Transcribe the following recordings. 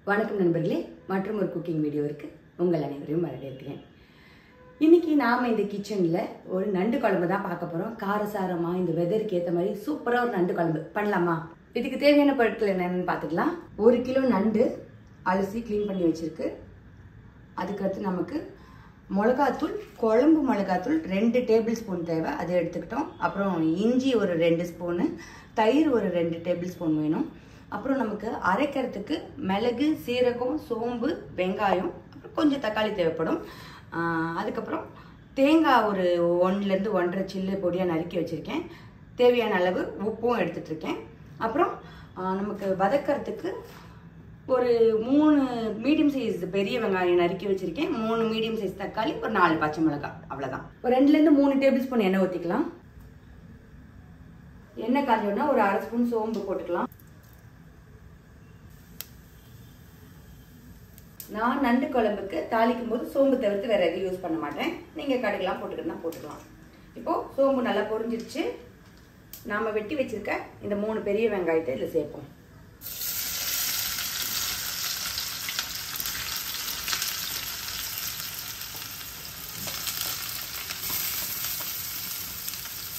வணக்கம் நண்பர்களே, மற்றும் ஒரு குக்கிங் வீடியோவிற்கு உங்கள் அனைவரையும் வரவேற்கிறேன். இன்னைக்கு நாம இந்த கிச்சன்ல ஒரு நண்டு குழம்பு தான் பார்க்க போறோம். காரசாரமா இந்த வெதருக்கு ஏற்ற மாதிரி சூப்பரா ஒரு நண்டு குழம்பு பண்ணலாமா? இதுக்கு தேவையான பொருட்கள் என்னன்னு பார்த்துக்கலாம். 1 கிலோ நண்டு அலசி க்ளீன் பண்ணி வச்சிருக்கு. அதுக்கடுத்து நமக்கு மிளகாத்தூள், குழம்பு மிளகாத்தூள் 2 டேபிள் ஸ்பூன் தேவை, அதை எடுத்துக்கிட்டோம். அப்புறம் இஞ்சி ஒரு 2 ஸ்பூனு, தயிர் ஒரு 2 டேபிள் ஸ்பூன் வேணும். அப்புறம் நமக்கு அரைக்கிறதுக்கு மிளகு, சீரகம், சோம்பு, வெங்காயம், அப்புறம் கொஞ்சம் தக்காளி தேவைப்படும். அதுக்கப்புறம் தேங்காய் ஒரு 1லேருந்து 1.5 சில்லு பொடியாக நறுக்கி வச்சுருக்கேன். தேவையான அளவு உப்பும் எடுத்துகிட்ருக்கேன். அப்புறம் நமக்கு வதக்கிறதுக்கு ஒரு 3 மீடியம் சைஸ் பெரிய வெங்காயம் நறுக்கி வச்சுருக்கேன். 3 மீடியம் சைஸ் தக்காளி, ஒரு 4 பச்சை மிளகாய், அவ்வளோதான். ஒரு 2லேருந்து 3 டேபிள் ஸ்பூன் எண்ணெய் ஊற்றிக்கலாம். எண்ணெய் காஞ்சோன்னா ஒரு 1/2 ஸ்பூன் சோம்பு போட்டுக்கலாம். நான் நண்டு குழம்புக்கு தாளிக்கும் போது சோம்பு தவிர்த்து வேற எதுவும் யூஸ் பண்ண மாட்டேன். நீங்கள் கடுகுலாம் போட்டுக்கிட்டா போட்டுக்கலாம். இப்போது சோம்பு நல்லா பொரிஞ்சிருச்சு. நாம் வெட்டி வச்சிருக்க இந்த 3 பெரிய வெங்காயத்தை இதில் சேர்ப்போம்.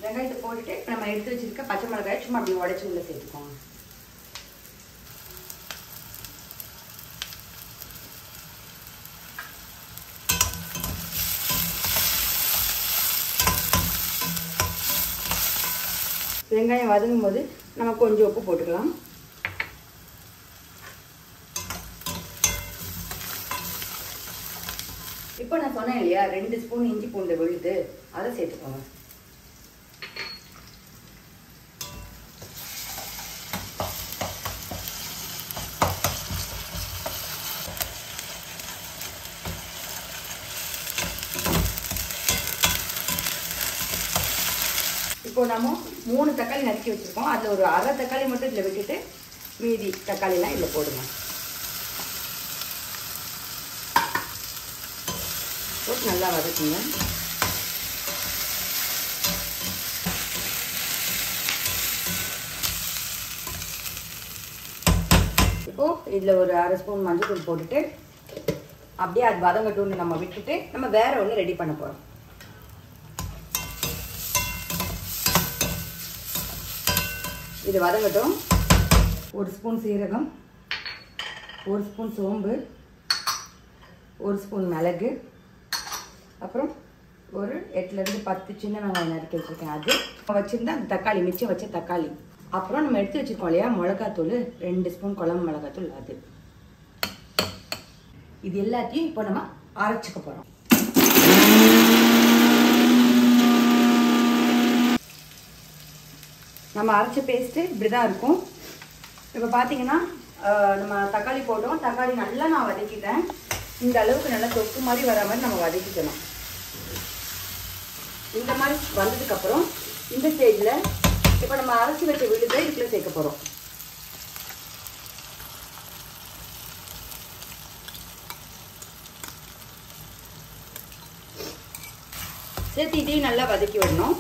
வெங்காயத்தை போட்டுட்டு நம்ம எடுத்து வச்சிருக்க பச்சை மிளகாய் சும்மா அப்படி உடச்சி உள்ள சேர்த்துக்கோங்க. வெங்காயம் வதங்கும் போது நம்ம கொஞ்சம் உப்பு போட்டுக்கலாம். இப்போ நான் சொன்னேன் இல்லையா, 2 ஸ்பூன் இஞ்சி பூண்டு விழுது, அதை சேர்த்துக்கோங்க. இப்போ நம்ம 3 தக்காளி நறுக்கி வச்சிருக்கோம். அதில் ஒரு 1/2 தக்காளி மட்டும் இதில் விட்டுட்டு மீதி தக்காளிலாம் இதில் போடுங்க. போட்டு நல்லா வதக்குங்க. இப்போ இதில் ஒரு 1/2 ஸ்பூன் மஞ்சள் தூள் போட்டுட்டு அப்படியே அது வதங்கட்டும்னு நம்ம விட்டுட்டு நம்ம வேற ஒன்று ரெடி பண்ண போகிறோம். இது வதங்கட்டும். 1 ஸ்பூன் சீரகம், 1 ஸ்பூன் சோம்பு, 1 ஸ்பூன் மிளகு, அப்புறம் ஒரு 8லேருந்து 10 சின்ன வெங்காயம் நறுக்கி வச்சுருக்கேன். அது வச்சுருந்தா அந்த தக்காளி, மிச்சம் வச்ச தக்காளி, அப்புறம் நம்ம எடுத்து வச்சுருக்கோம் இல்லையா மிளகாத்தூள், 2 ஸ்பூன் குழம்பு மிளகாத்தூள், அது. இது எல்லாத்தையும் இப்போ நம்ம அரைச்சிக்க போகிறோம். நம்ம அரைச்ச பேஸ்ட்டு இப்படி தான் இருக்கும். இப்போ பார்த்தீங்கன்னா நம்ம தக்காளி போட்டோம். தக்காளி நல்லா நான் வதக்கிட்டேன். இந்த அளவுக்கு நல்லா தொக்கு மாதிரி வர மாதிரி நம்ம வதக்கிக்கணும். இந்த மாதிரி வந்ததுக்கப்புறம் இந்த ஸ்டேஜில் இப்போ நம்ம அரைச்சி வச்ச விழுதை இதுக்குள்ளே சேர்க்க போகிறோம். சேர்த்து இதையும் நல்லா வதக்கி விடணும்.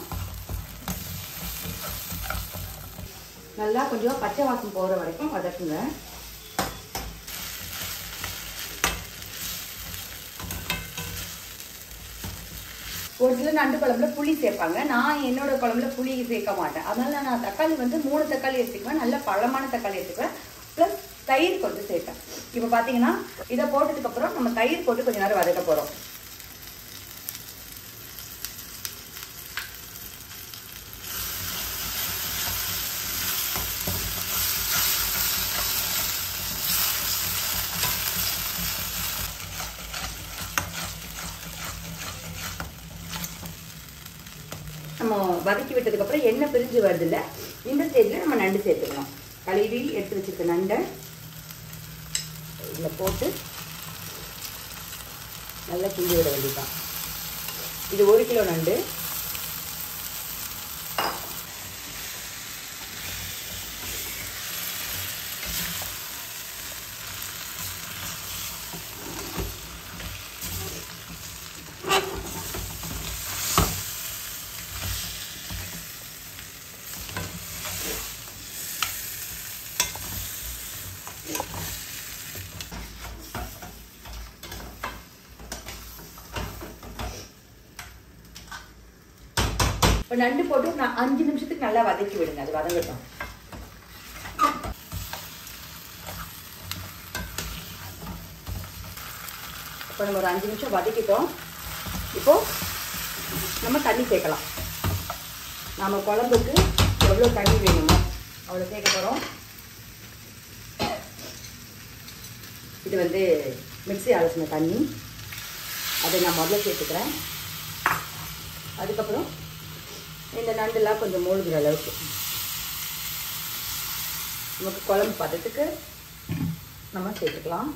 நல்லா கொஞ்சம் பச்சை வாசம் போகிற வரைக்கும் வதக்குங்க. ஒரு சிலர் நண்டு குழம்புல புளி சேர்ப்பாங்க. நான் என்னோட குழம்புல புளி சேர்க்க மாட்டேன். அதனால நான் தக்காளி 3 தக்காளி எடுத்துக்குவேன். நல்ல பழமான தக்காளி எடுத்துக்குவேன். ப்ளஸ் தயிர் கொஞ்சம் சேர்ப்பேன். இப்போ பார்த்தீங்கன்னா இதை போட்டதுக்கப்புறம் நம்ம தயிர் போட்டு கொஞ்சம் நேரம் வதக்க போகிறோம். நம்ம வதக்கி விட்டதுக்கப்புறம் எண்ணெய் பிரிஞ்சு வருது இல்லை, இந்த ஸ்டேஜில் நம்ம நண்டு சேர்த்துக்கணும். கழுவி எடுத்து வச்சுருக்க நண்டை இதில் போட்டு நல்லா கிண்டி விட வேண்டியதான். இது 1 கிலோ நண்டு. இப்போ நண்டு போட்டு நான் 5 நிமிஷத்துக்கு நல்லா வதக்கி விடுங்க, அது வதங்கட்டும். இப்போ நம்ம ஒரு 5 நிமிஷம் வதக்கிட்டோம். இப்போது நம்ம தண்ணி சேர்க்கலாம். நம்ம குழம்புக்கு எவ்வளோ தண்ணி வேணுமோ அவ்வளோ சேர்க்க போகிறோம். இது வந்து மிக்ஸி அலசின தண்ணி, அதை நான் முதல்ல சேர்த்துக்கிறேன். அதுக்கப்புறம் இந்த நண்டுலாம் கொஞ்சம் மூழ்கிற அளவுக்கு நமக்கு குழம்பு பதத்துக்கு நம்ம சேர்த்துக்கலாம்.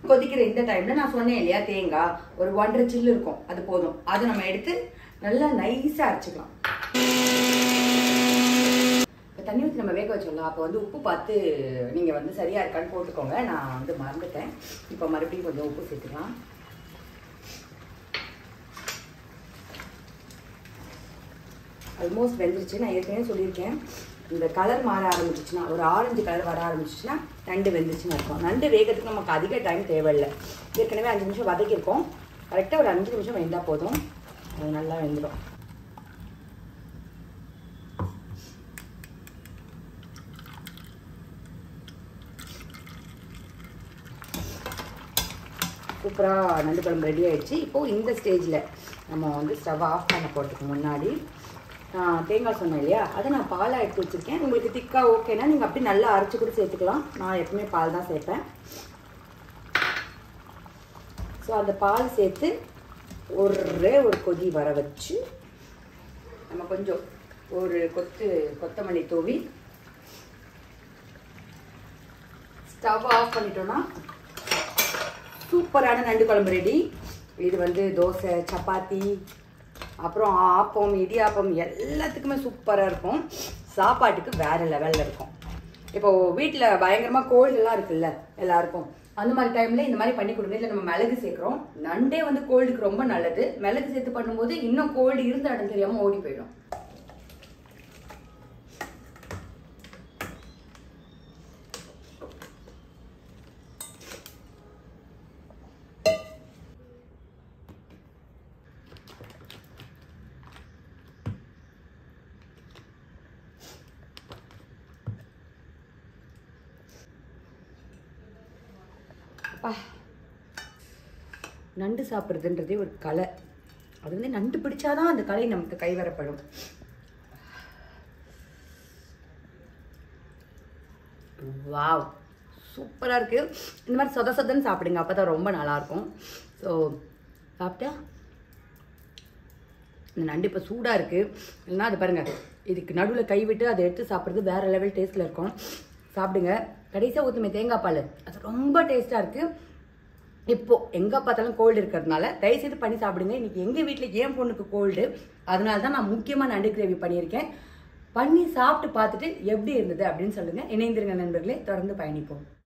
கொதிக்கிற இந்த டைம்ல நான் சொன்னேன் இல்லையா, தேங்காய் ஒரு 1.5 சில்லு இருக்கும், அது போதும். அது நம்ம எடுத்து நல்லா நைஸா அரைச்சிக்கலாம். தண்ணி ஊற்றி நம்ம வேக வச்சோம்ல, அப்போ வந்து உப்பு பார்த்து நீங்க வந்து சரியா இருக்கான்னு போட்டுக்கோங்க. நான் வந்து மறந்துட்டேன். இப்போ மறுபடியும் கொஞ்சம் உப்பு சேர்த்துக்கலாம். ஆல்மோஸ்ட் வெந்துருச்சு. நான் ஏற்கனவே சொல்லியிருக்கேன், இந்த கலர் மாற ஆரம்பிச்சிச்சுன்னா, ஒரு ஆரஞ்சு கலர் வர ஆரம்பிச்சிச்சுன்னா நண்டு வெந்துருச்சுன்னு இருக்கும். நண்டு வேகிறதுக்கு நமக்கு அதிக டைம் தேவையில்லை. ஏற்கனவே 5 நிமிஷம் வதக்கியிருக்கோம். கரெக்டாக ஒரு 5 நிமிஷம் வெந்தால் போதும், அது நல்லா வெந்துடும். சூப்பராக நண்டு குழம்பு ரெடி ஆகிடுச்சு. இப்போது இந்த ஸ்டேஜில் நம்ம வந்து ஸ்டவ் ஆஃப் பண்ண போகிறதுக்கு முன்னாடி தேங்காய் சொன்னேன் இல்லையா, அதை நான் பாலாக எடுத்து வச்சுருக்கேன். உங்களுக்கு திக்காக ஓகேனா நீங்கள் அப்படி நல்லா அரைச்சி கூட சேர்த்துக்கலாம். நான் எப்பவுமே பால் தான் சேர்ப்பேன். ஸோ அந்த பால் சேர்த்து ஒரே ஒரு கொதி வர வச்சு நம்ம கொஞ்சம் ஒரு கொத்தமல்லி தூவி ஸ்டவ் ஆஃப் பண்ணிட்டோன்னா சூப்பரான நண்டு குழம்பு ரெடி. இது வந்து தோசை, சப்பாத்தி, அப்புறம் ஆப்பம், இடியாப்பம் எல்லாத்துக்குமே சூப்பராக இருக்கும். சாப்பாட்டுக்கு வேறு லெவலில் இருக்கும். இப்போது வீட்டில் பயங்கரமாக கோல்டெல்லாம் இருக்குல்ல எல்லாருக்கும், அந்த மாதிரி டைமில் இந்த மாதிரி பண்ணி கொடுங்க. இல்லை நம்ம மிளகு சேர்க்குறோம். நண்டே வந்து கோல்டுக்கு ரொம்ப நல்லது. மிளகு சேர்த்து பண்ணும்போது இன்னும் கோல்டு இருந்த இடம் தெரியாமல் ஓடி போயிடும். நண்டு சாப்பிட்றதுன்றதே ஒரு கலை. அது வந்து நண்டு பிடிச்சாதான் அந்த கலை நமக்கு கைவரப்படும். வாவ், சூப்பராக இருக்குது. இந்த மாதிரி சொதன்னு சாப்பிடுங்க, அப்போ தான் ரொம்ப நல்லாயிருக்கும். ஸோ சாப்பிட்டா இந்த நண்டு இப்போ சூடாக இருக்குது. இல்லைன்னா அது பாருங்கள், இதுக்கு நடுவில் கைவிட்டு அதை எடுத்து சாப்பிட்றது வேறு லெவல் டேஸ்ட்டில் இருக்கும். சாப்பிடுங்க. கடைசியாக ஊற்றுமே தேங்காய் பால், அது ரொம்ப டேஸ்ட்டாக இருக்குது. இப்போது எங்கே பார்த்தாலும் கோல்டு இருக்கிறதுனால தயவுசெய்து பண்ணி சாப்பிடுங்க. இன்றைக்கி எங்கள் வீட்டில் என் பொண்ணுக்கு கோல்டு, அதனால தான் நான் முக்கியமாக நண்டு கிரேவி பண்ணியிருக்கேன். பண்ணி சாப்பிட்டு பார்த்துட்டு எப்படி இருந்தது அப்படின்னு சொல்லுங்கள். இணைந்திருங்க நண்பர்களே, தொடர்ந்து பயணிப்போம்.